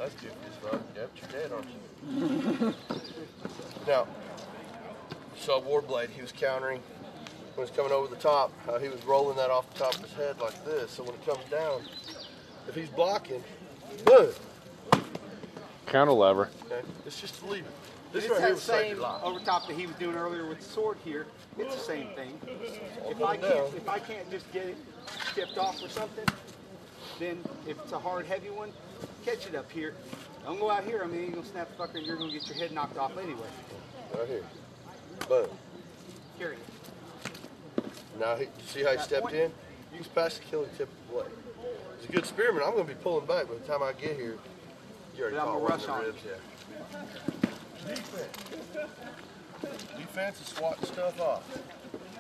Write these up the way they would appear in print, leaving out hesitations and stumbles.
That's goofy as fuck. Yep, you're dead, aren't you? Now, you saw Warblade, he was countering when he was coming over the top, how he was rolling that off the top of his head like this. So when it comes down, if he's blocking, boom. Counter lever. Okay, it's just to leave it. This right here was same over top that he was doing earlier with the sword here. It's the same thing. If I can't just get it tipped off or something, then if it's a hard, heavy one, catch it up here. Don't go out here. I mean, you're gonna snap the fucker and you're gonna get your head knocked off anyway. Right here. Boom. Carry it. Now, see how he stepped in? He's past the killing tip of the blade. He's a good spearman. I'm going to be pulling back by the time I get here. You already caught one of the ribs, yeah. Defense is swatting stuff off.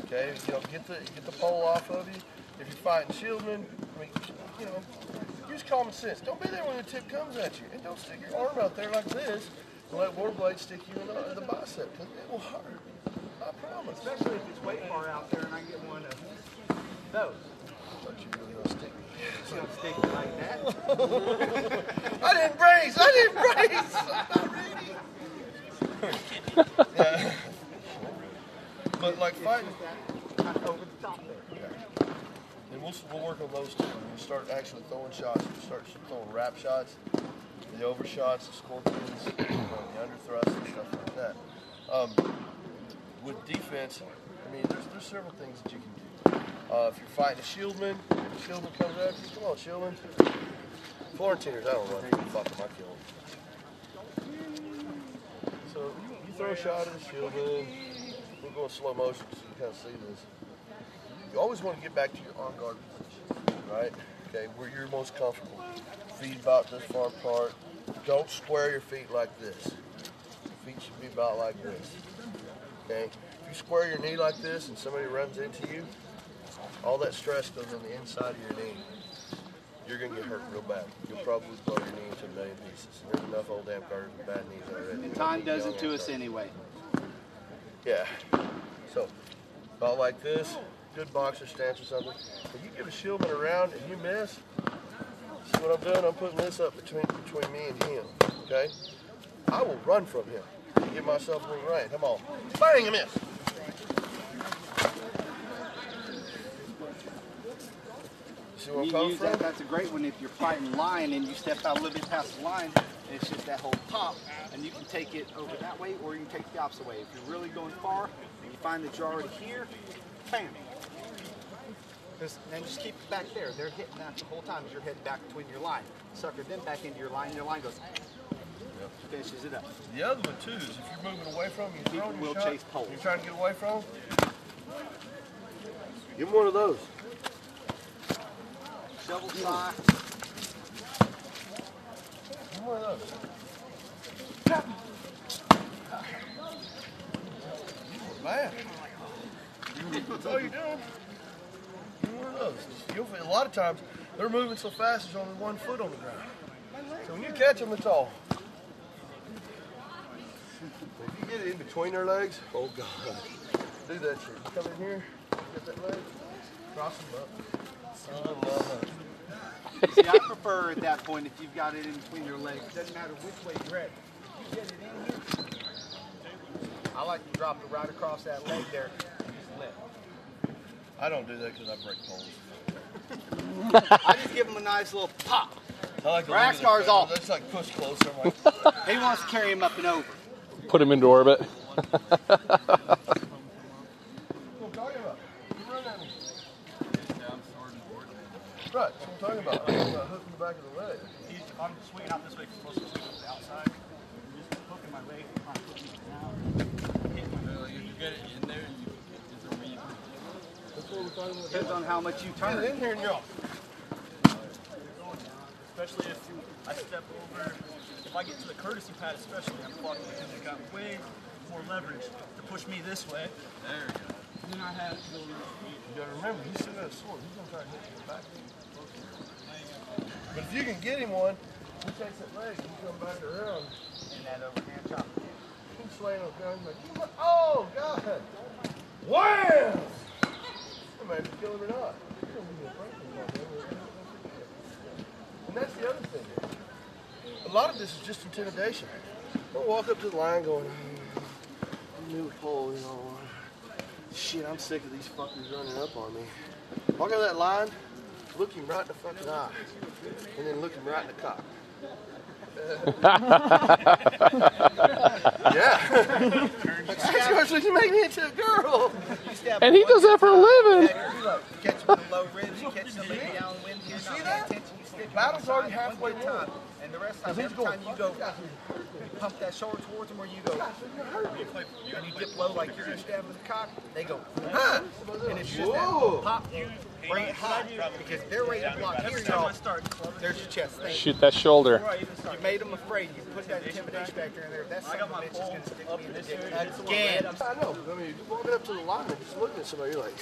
Okay, you know, get the pole off of you. If you're fighting shieldmen, I mean, you know, use common sense. Don't be there when the tip comes at you, and don't stick your arm out there like this and let Warblade stick you in the bicep, because it will hurt. I promise. Especially if it's way far out there and I get one of those. I thought you were really gonna stick me. You don't stick it like that. I didn't brace! I'm not ready! Yeah. But like fighting, Kind of over the top there. yeah. And we'll work on those too. We'll start actually throwing shots. We'll start throwing wrap shots, the overshots, the scorpions, the underthrusts and stuff like that. With defense, I mean, there's several things that you can do. If you're fighting a shieldman, if a shieldman comes after you, come on, shieldman. Florentiners, I don't run. Fuck them, I kill them. So you throw a shot at a shieldman. We're going slow motion so you can kind of see this. You always want to get back to your on guard position, right? Okay, where you're most comfortable. Feet about this far apart. Don't square your feet like this. Your feet should be about like this. Okay? If you square your knee like this and somebody runs into you, all that stress goes on the inside of your knee. You're going to get hurt real bad. You'll probably blow your knee into a million pieces. There's enough old damn cars with bad knees already. And time does it to us anyway. Yeah. So, about like this, good boxer stance or something. If you give a shieldman a round and you miss, see what I'm doing? I'm putting this up between me and him, okay? I will run from him. Give myself a little range. Come on. Bang, I miss. See where I'm coming from? That's a great one if you're fighting line and you step out a little bit past the line, and it's just that whole pop, and you can take it over that way or you can take it the opposite way. If you're really going far and you find that you're already here, bam. And just keep it back there. They're hitting that the whole time as you're heading back between your line. Sucker them back into your line goes, finishes it up. The other one too is if you're moving away from him, you're throwing your shot, chase poles. you're trying to get away from him, give him one of those. Shovel fly. Give him one of those. Man, that's all you're doing. Give him one of those. A lot of times they're moving so fast there's only 1 foot on the ground. So when you catch them, it's all. If you get it in between their legs, oh God, do that shit. You come in here, get that leg, cross them up. See, I prefer at that point if you've got it in between your legs. It doesn't matter which way you're at. If you get it in here, I like to drop it right across that leg there and just lift. I don't do that because I break poles. I just give him a nice little pop. I like the Axgar's off. That's like push closer. I'm like, He wants to carry him up and over. Put him into orbit. what I'm talking about. You run at me. Right, that's what I'm talking about. I'm talking about hooking the back of the leg. I'm swinging out this way because most of the swing to the outside. I'm just hooking my leg, trying to hook me down. If you get it in there, it's a read. That's what we're talking about. Depends on how much you turn. Get in here and you're off. Especially if I step over, if I get to the courtesy pad especially, I'm blocking because they've got way more leverage to push me this way. There you go. Then I have to go You gotta remember, he's still got a sword. He's gonna try to hit you in the back. But if you can get him one, he takes that leg and you come back around. in that overhand chop. He's slaying on the ground. He's like, oh God! Wham! I might have to kill him or not. And that's the other thing. A lot of this is just intimidation. Don't walk up to the line going, new pole, you know. Shit, I'm sick of these fuckers running up on me. Walk up that line, look him right in the fucking eye, and then look him right in the cock. Yeah. You make me into a girl. And he does that for a living. Catch with the low ribs, you catch somebody downwind here, not paying attention, you stick your Battle's already side halfway one through. good time. And the rest of the time, every time you go, you pump that shoulder towards them, or you go, and you dip low like you're going to stab with a cock, they go, ah! And it's just that pop, bring it hot, because they're ready to block here, there's your chest. Shoot that shoulder. You made them afraid. You put that intimidation factor in there. That's son of a bitch is going to stick me in the dick again. I know. I mean, you're walking up to the line and just looking at somebody, you're like,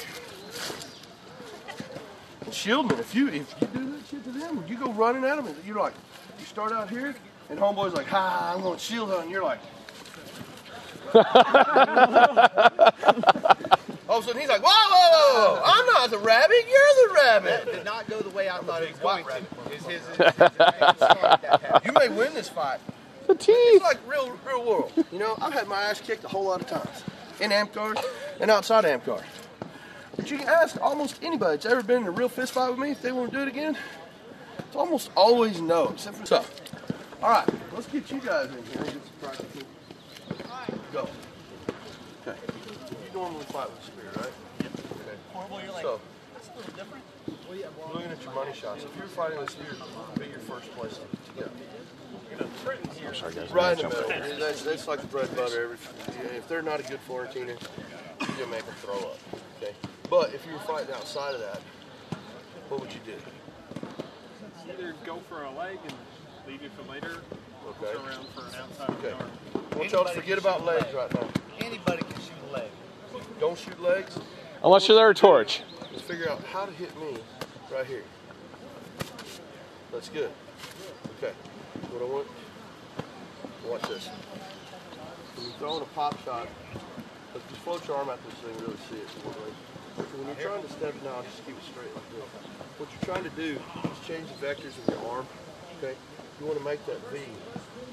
Shieldman, if you do that shit to them, you go running at them, and you're like, you start out here, and homeboy's like, ha, I'm going to shield her, and you're like, all of a sudden he's like, whoa, I'm not the rabbit, you're the rabbit. That did not go the way I thought it was going to. You may win this fight. The teeth. It's like real world. You know, I've had my ass kicked a whole lot of times. In amp cars and outside amp cars. But you can ask almost anybody that's ever been in a real fist fight with me if they want to do it again. It's almost always no, except for so. All right, let's get you guys in here and get some practical. Go. Okay. You normally fight with a spear, right? Yep. Okay. Horrible, you're like, So, that's a little different. looking at your money shots, if you're fighting with a spear, be your first place to go. I'm sorry, guys. Right in the middle. That's like the bread and butter. If they're not a good Florentiner, you're going to make them throw up. Okay? But if you were fighting outside of that, what would you do? Either go for a leg and leave it for later, or Okay. go around for an outside Okay. arm. I want y'all to forget about legs right now. Anybody can shoot a leg. Don't shoot legs. Unless you're there a torch. Let's figure out how to hit me right here. That's good. Okay. What I want, watch this. When you're throwing a pop shot, let's just float your arm out this thing and really see it. When you're trying to step, now just keep it straight like this. What you're trying to do is change the vectors of your arm. Okay? You want to make that V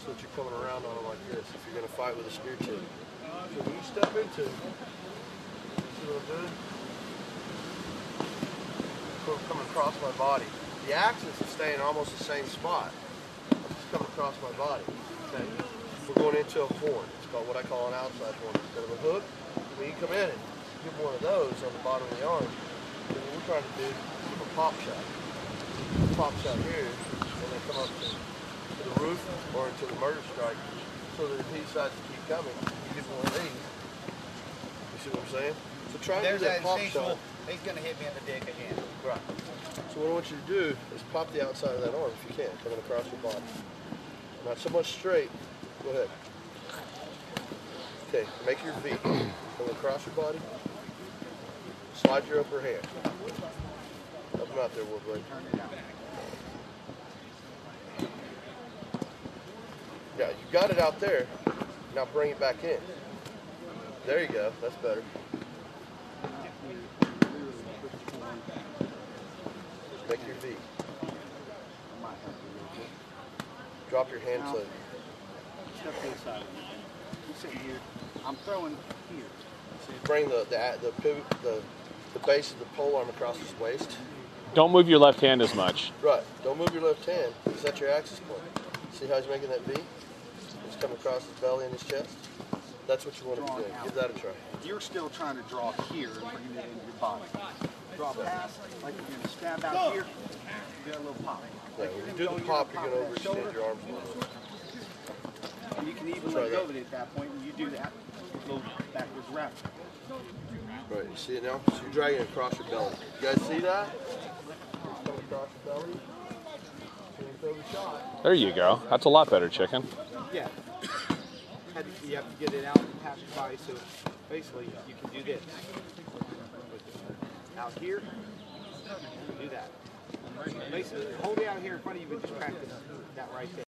so that you're coming around on it like this if you're going to fight with a spear tip. So when you step into it, see what I'm doing? Coming across my body. The axis is staying almost the same spot. I'm just coming across my body. Okay. We're going into a horn. It's called what I call an outside horn. Instead of a hook, when you come in and give one of those on the bottom of the arm, then what we're trying to do is give a pop shot. Pop shot here, and then come up to the roof or into the murder strike, so that if he decides to keep coming, you get one of these. You see what I'm saying? So try and There's do that that pop instinctual, shot. he's going to hit me in the dick again. Right. So what I want you to do is pop the outside of that arm if you can, coming across your body. Not so much straight. Go ahead. Okay, make your V. Coming across your body. Slide your upper hand. Help him out there, Warblade. Yeah, you got it out there. Now bring it back in. There you go. That's better. Make your V. Drop your hand to Step to the side. I'm sitting here. I'm throwing here. bring the base of the polearm across his waist. Don't move your left hand as much. Right. Don't move your left hand. Is that your axis point? See how he's making that V? It's coming across his belly and his chest. That's what you want to be doing. Give that a try. You're still trying to draw here and bring it into your body. Draw past, like you're going to stab out here. You get a little pop. Yeah, when you do the pop, you're going to overextend your arms a little. And you can even let go of it at that point, and you do that little backwards wrap. Right, you see it now? So you're dragging it across your belly. You guys see that? It's coming across your belly. And throw the shot. There you go. That's a lot better, chicken. Yeah. You have to get it out and pass your body, so basically you can do this. Out here, do that. Basically, hold it out here in front of you, but just practice that right there.